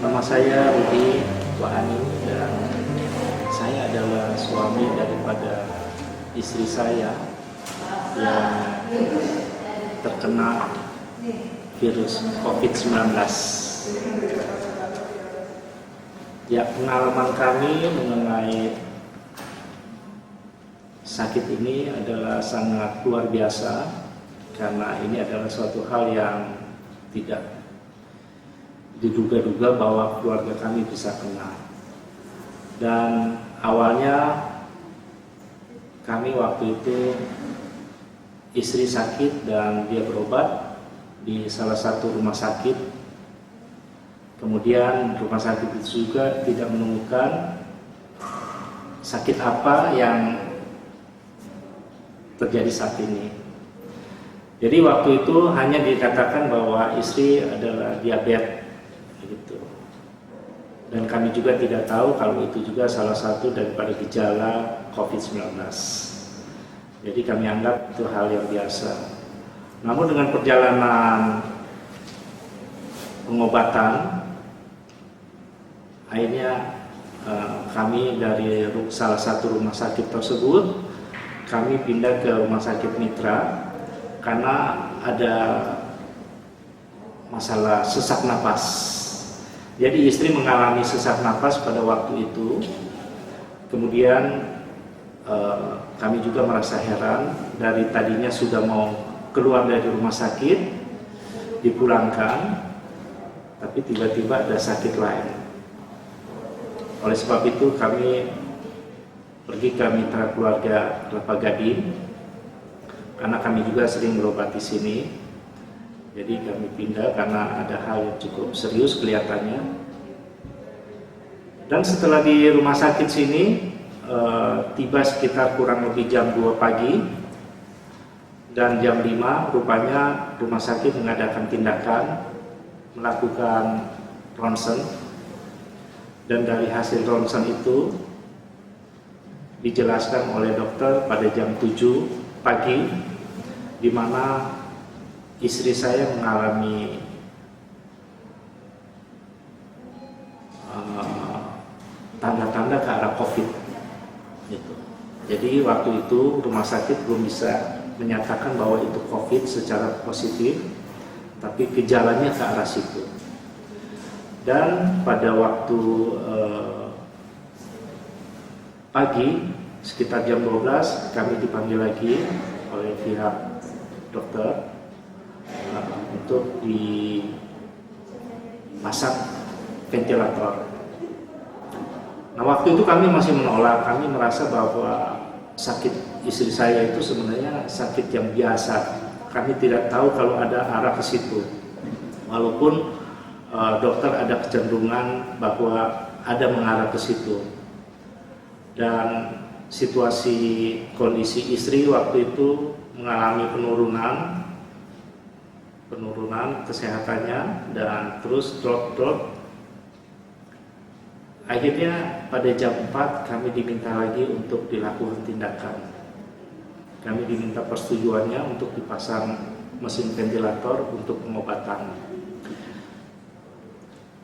Nama saya Rudi Wahani dan saya adalah suami daripada istri saya yang terkena virus COVID-19. Ya, pengalaman kami mengenai sakit ini adalah sangat luar biasa karena ini adalah suatu hal yang tidak diduga-duga bahwa keluarga kami bisa kena. Dan awalnya kami waktu itu istri sakit dan dia berobat di salah satu rumah sakit. Kemudian rumah sakit itu juga tidak menemukan sakit apa yang terjadi saat ini. Jadi waktu itu hanya dikatakan bahwa istri adalah diabetes gitu. Dan kami juga tidak tahu kalau itu juga salah satu daripada gejala COVID-19. Jadi kami anggap itu hal yang biasa. Namun dengan perjalanan pengobatan, akhirnya kami dari salah satu rumah sakit tersebut, kami pindah ke rumah sakit mitra karena ada masalah sesak napas. Jadi istri mengalami sesak napas pada waktu itu. Kemudian kami juga merasa heran, dari tadinya sudah mau keluar dari rumah sakit, dipulangkan, tapi tiba-tiba ada sakit lain. Oleh sebab itu kami pergi ke mitra keluarga Kelapa Gading, karena kami juga sering berobat di sini. Jadi kami pindah karena ada hal yang cukup serius kelihatannya. Dan setelah di rumah sakit sini, tiba sekitar kurang lebih jam 2 pagi. Dan jam 5 rupanya rumah sakit mengadakan tindakan, melakukan ronsen. Dan dari hasil ronsen itu dijelaskan oleh dokter pada jam 7 pagi, di mana istri saya mengalami tanda-tanda ke arah COVID. Gitu. Jadi waktu itu rumah sakit belum bisa menyatakan bahwa itu COVID secara positif, tapi gejalanya ke arah situ. Dan pada waktu pagi sekitar jam 12 kami dipanggil lagi oleh pihak dokter untuk dipasang ventilator. Nah, waktu itu kami masih menolak. Kami merasa bahwa sakit istri saya itu sebenarnya sakit yang biasa. Kami tidak tahu kalau ada arah ke situ. Walaupun dokter ada kecenderungan bahwa ada mengarah ke situ. Dan situasi kondisi istri waktu itu mengalami penurunan kesehatannya dan terus drop. Akhirnya pada jam 4 kami diminta lagi untuk dilakukan tindakan. Kami diminta persetujuannya untuk dipasang mesin ventilator untuk pengobatan.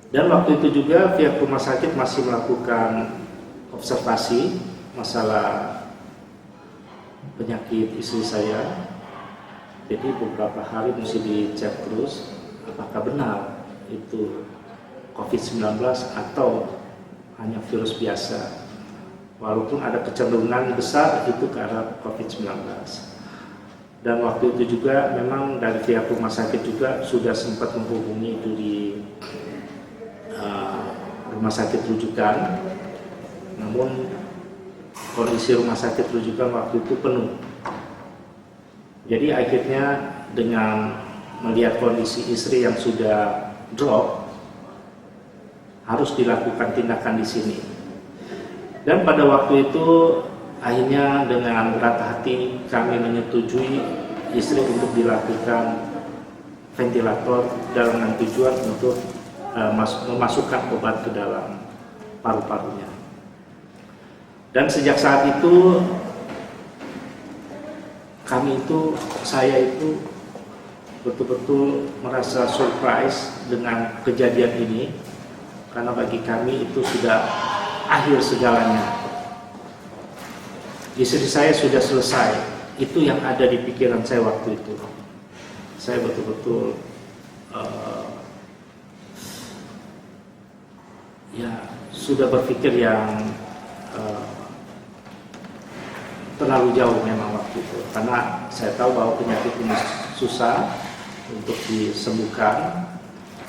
Dan waktu itu juga pihak rumah sakit masih melakukan observasi masalah penyakit istri saya. Jadi beberapa hari mesti dicek terus apakah benar itu COVID-19 atau hanya virus biasa. Walaupun ada kecenderungan besar itu ke arah COVID-19. Dan waktu itu juga memang dari pihak rumah sakit juga sudah sempat menghubungi itu di rumah sakit rujukan. Namun kondisi rumah sakit rujukan waktu itu penuh. Jadi akhirnya dengan melihat kondisi istri yang sudah drop, harus dilakukan tindakan di sini. Dan pada waktu itu akhirnya dengan berat hati kami menyetujui istri untuk dilakukan ventilator dengan tujuan untuk memasukkan obat ke dalam paru-parunya. Dan sejak saat itu saya itu betul-betul merasa surprise dengan kejadian ini karena bagi kami itu sudah akhir segalanya. Istri saya sudah selesai, itu yang ada di pikiran saya waktu itu. Saya betul-betul ya sudah berpikir yang terlalu jauh memang waktu itu, karena saya tahu bahwa penyakit ini susah untuk disembuhkan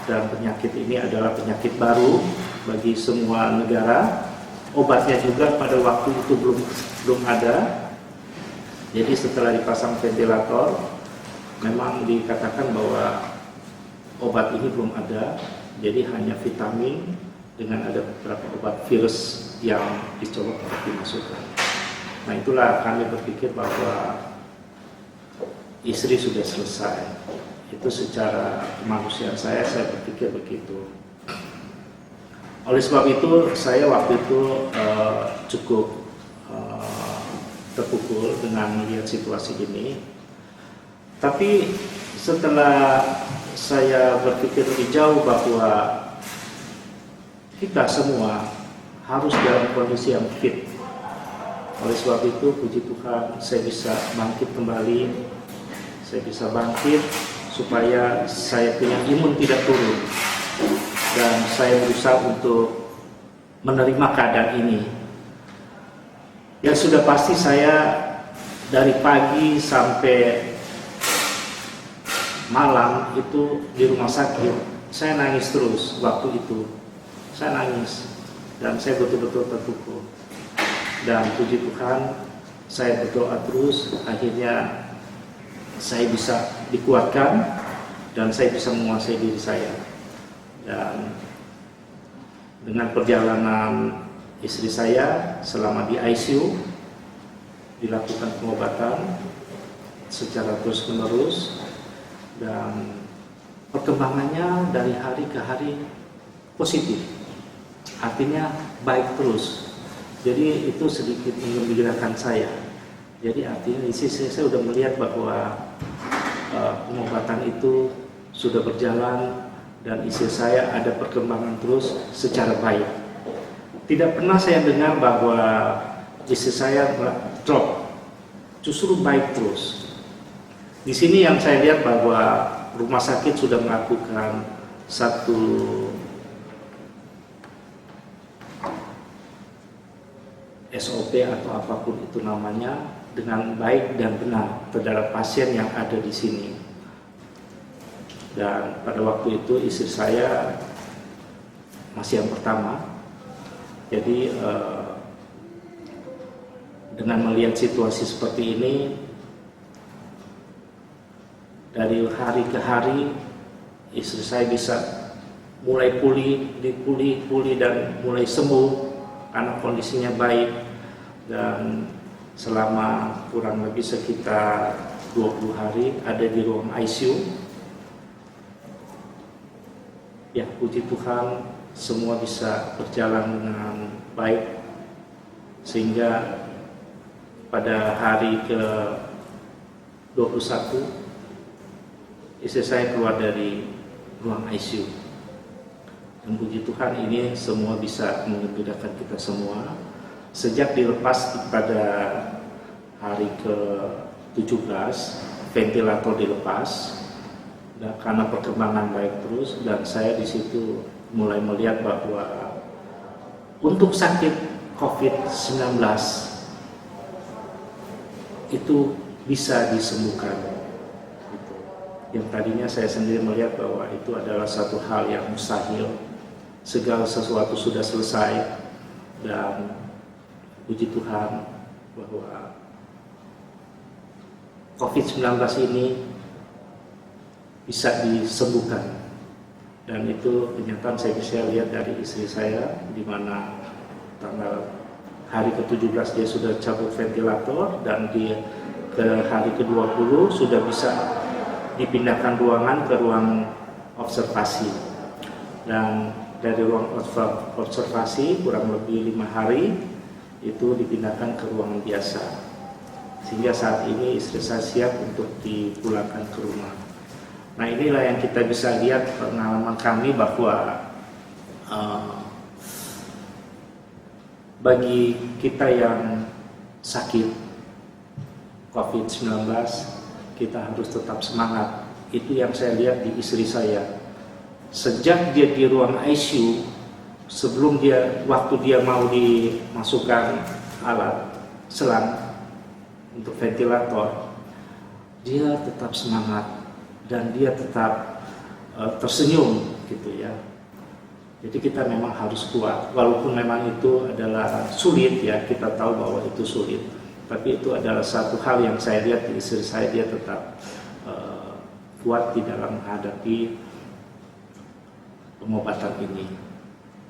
dan penyakit ini adalah penyakit baru bagi semua negara. Obatnya juga pada waktu itu belum ada. Jadi setelah dipasang ventilator, memang dikatakan bahwa obat ini belum ada. Jadi hanya vitamin dengan ada beberapa obat virus yang dicoba untuk dimasukkan. Nah, itulah kami berpikir bahwa istri sudah selesai. Itu secara kemanusiaan saya berpikir begitu. Oleh sebab itu saya waktu itu cukup terpukul dengan melihat situasi ini. Tapi setelah saya berpikir lebih jauh bahwa kita semua harus dalam kondisi yang fit. Oleh sebab itu puji Tuhan saya bisa bangkit kembali. Saya bisa bangkit supaya saya punya imun tidak turun. Dan saya berusaha untuk menerima keadaan ini. Yang sudah pasti saya dari pagi sampai malam itu di rumah sakit, saya nangis terus waktu itu. Saya nangis dan saya betul-betul terpukul. Dan puji Tuhan, saya berdoa terus, akhirnya saya bisa dikuatkan dan saya bisa menguasai diri saya. Dan dengan perjalanan istri saya selama di ICU, dilakukan pengobatan secara terus-menerus dan perkembangannya dari hari ke hari positif, artinya baik terus. Jadi itu sedikit menggembirakan saya. Jadi artinya istri saya sudah melihat bahwa pengobatan itu sudah berjalan dan istri saya ada perkembangan terus secara baik. Tidak pernah saya dengar bahwa istri saya drop, justru baik terus. Di sini yang saya lihat bahwa rumah sakit sudah melakukan satu SOP atau apapun itu namanya dengan baik dan benar terhadap pasien yang ada di sini. Dan pada waktu itu istri saya masih yang pertama. Jadi dengan melihat situasi seperti ini, dari hari ke hari istri saya bisa mulai pulih dan mulai sembuh karena kondisinya baik. Dan selama kurang lebih sekitar 20 hari ada di ruang ICU. Ya, puji Tuhan semua bisa berjalan dengan baik sehingga pada hari ke-21 istri saya keluar dari ruang ICU. Dan puji Tuhan ini semua bisa mengembirakan kita semua. Sejak dilepas pada hari ke-17 ventilator dilepas. Dan karena perkembangan baik terus dan saya di situ mulai melihat bahwa untuk sakit COVID-19 itu bisa disembuhkan. Yang tadinya saya sendiri melihat bahwa itu adalah satu hal yang mustahil, segala sesuatu sudah selesai, dan puji Tuhan bahwa COVID-19 ini bisa disembuhkan. Dan itu kenyataan saya bisa lihat dari istri saya, di mana tanggal hari ke-17 dia sudah cabut ventilator dan di hari ke-20 sudah bisa dipindahkan ruangan ke ruang observasi. Dan dari ruang observasi kurang lebih 5 hari itu dipindahkan ke ruangan biasa. Sehingga saat ini istri saya siap untuk dipulangkan ke rumah. Nah, inilah yang kita bisa lihat pengalaman kami bahwa eh, bagi kita yang sakit COVID-19, kita harus tetap semangat. Itu yang saya lihat di istri saya. Sejak dia di ruang ICU, sebelum waktu dia mau dimasukkan alat selang untuk ventilator, dia tetap semangat dan dia tetap tersenyum gitu ya. Jadi kita memang harus kuat, walaupun memang itu adalah sulit ya, kita tahu bahwa itu sulit. Tapi itu adalah satu hal yang saya lihat di istri saya, dia tetap kuat di dalam menghadapi pengobatan ini.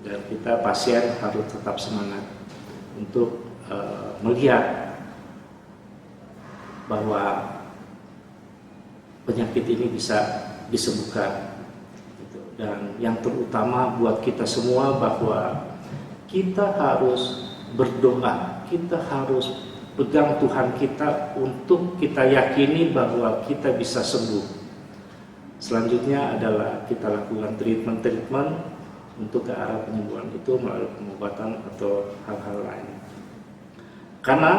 Dan kita pasien harus tetap semangat untuk melihat bahwa penyakit ini bisa disembuhkan. Dan yang terutama buat kita semua bahwa kita harus berdoa, kita harus pegang Tuhan kita untuk kita yakini bahwa kita bisa sembuh. Selanjutnya adalah kita lakukan treatment untuk ke arah penyembuhan itu melalui pengobatan atau hal-hal lain. Karena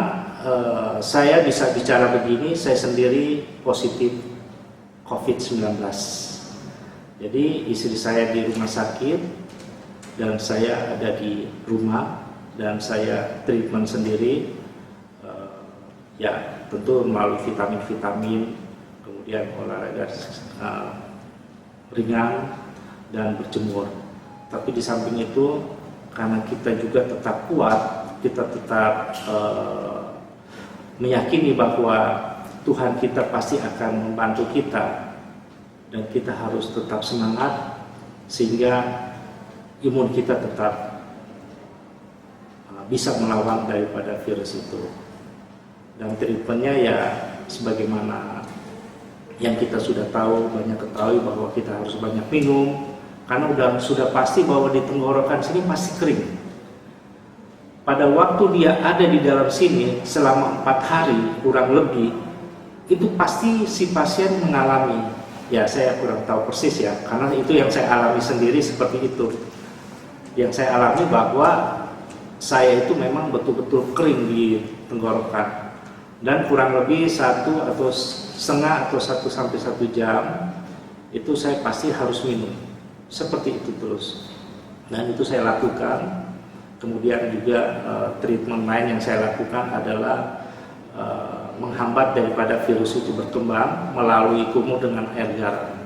saya bisa bicara begini, saya sendiri positif COVID-19. Jadi istri saya di rumah sakit dan saya ada di rumah dan saya treatment sendiri, ya tentu melalui vitamin-vitamin, kemudian olahraga ringan dan berjemur. Tapi di samping itu karena kita juga tetap kuat, kita tetap meyakini bahwa Tuhan kita pasti akan membantu kita. Dan kita harus tetap semangat sehingga imun kita tetap bisa melawan daripada virus itu. Dan treatmentnya ya sebagaimana yang kita sudah tahu, banyak ketahui bahwa kita harus banyak minum, karena sudah pasti bahwa di tenggorokan sini pasti kering. Pada waktu dia ada di dalam sini selama 4 hari kurang lebih, itu pasti si pasien mengalami. Ya saya kurang tahu persis ya, karena itu yang saya alami sendiri seperti itu. Yang saya alami bahwa saya itu memang betul-betul kering di tenggorokan. Dan kurang lebih 1 atau setengah atau 1 sampai 1 jam itu saya pasti harus minum. Seperti itu terus. Dan itu saya lakukan. Kemudian juga treatment lain yang saya lakukan adalah menghambat daripada virus itu berkembang melalui kumur dengan air garam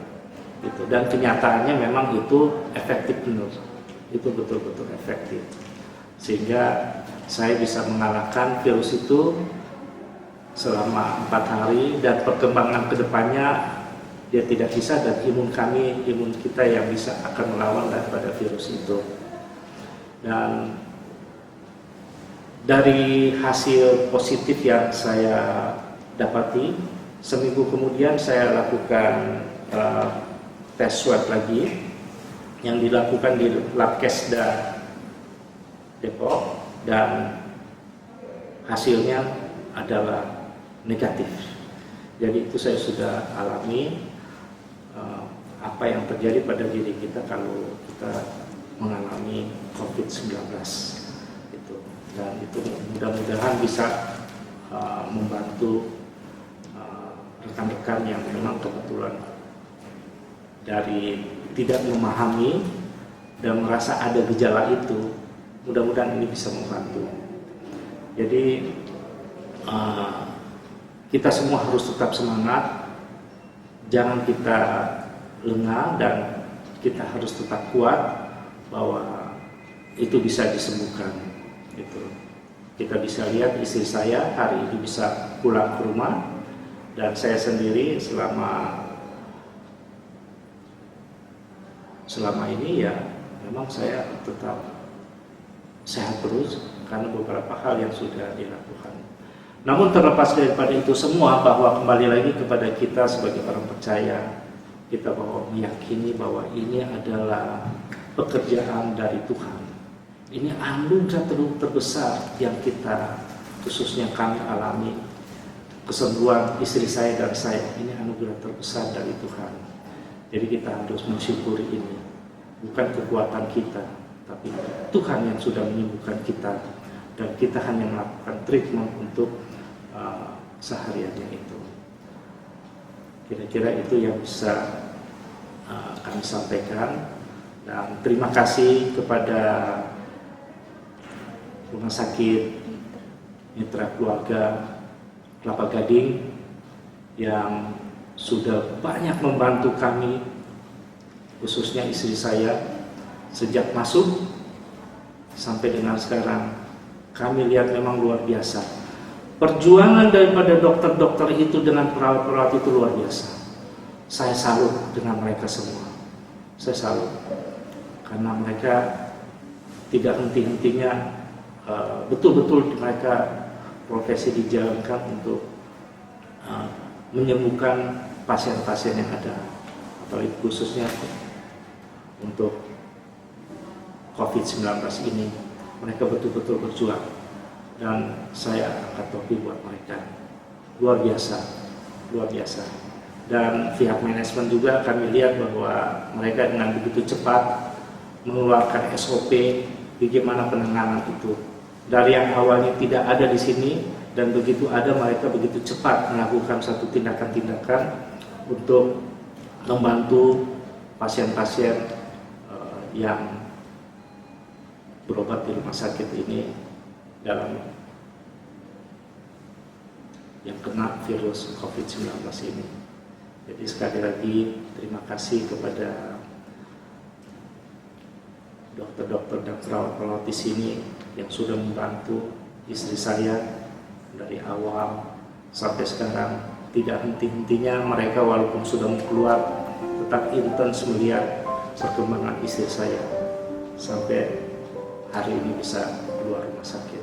gitu. Dan kenyataannya memang itu efektif benar, itu betul-betul efektif, sehingga saya bisa mengalahkan virus itu selama 4 hari dan perkembangan kedepannya dia tidak bisa, dan imun kita yang bisa akan melawan daripada virus itu. Dan dari hasil positif yang saya dapati, seminggu kemudian saya lakukan tes swab lagi yang dilakukan di Labkesda Depok, dan hasilnya adalah negatif. Jadi itu saya sudah alami apa yang terjadi pada diri kita kalau kita mengalami COVID-19 itu. Dan itu mudah-mudahan bisa membantu rekan-rekan yang memang kebetulan dari tidak memahami dan merasa ada gejala itu. Mudah-mudahan ini bisa membantu. Jadi kita semua harus tetap semangat, jangan kita lengah, dan kita harus tetap kuat bahwa itu bisa disembuhkan. Gitu. Kita bisa lihat istri saya hari ini bisa pulang ke rumah, dan saya sendiri selama ini ya memang saya tetap sehat terus karena beberapa hal yang sudah dilakukan. Namun terlepas daripada itu semua, bahwa kembali lagi kepada kita sebagai orang percaya, kita bahwa meyakini bahwa ini adalah pekerjaan dari Tuhan. Ini anugerah terbesar yang kita, khususnya kami alami, kesembuhan istri saya dan saya, ini anugerah terbesar dari Tuhan. Jadi kita harus mensyukuri ini, bukan kekuatan kita, tapi Tuhan yang sudah menyembuhkan kita, dan kita hanya melakukan treatment untuk sehariannya itu. Kira-kira itu yang bisa kami sampaikan, dan terima kasih kepada Rumah Sakit Mitra Keluarga Kelapa Gading yang sudah banyak membantu kami, khususnya istri saya, sejak masuk sampai dengan sekarang. Kami lihat memang luar biasa. Perjuangan daripada dokter-dokter itu dengan perawat-perawat itu luar biasa. Saya salut dengan mereka semua. Saya salut karena mereka tidak henti-hentinya, betul-betul mereka profesi dijalankan untuk menyembuhkan pasien-pasien yang ada, apalagi khususnya untuk COVID-19 ini. Mereka betul-betul berjuang, dan saya angkat topi buat mereka. Luar biasa, luar biasa. Dan pihak manajemen juga kami lihat bahwa mereka dengan begitu cepat mengeluarkan SOP bagaimana penanganan itu. Dari yang awalnya tidak ada di sini, dan begitu ada, mereka begitu cepat melakukan satu tindakan-tindakan untuk membantu pasien-pasien yang berobat di rumah sakit ini dalam yang kena virus COVID-19 ini. Jadi sekali lagi terima kasih kepada dokter-dokter dan perawat-perawat di sini yang sudah membantu istri saya dari awal sampai sekarang. Tidak henti-hentinya mereka, walaupun sudah mau keluar, tetap intens melihat perkembangan istri saya sampai hari ini bisa keluar rumah sakit.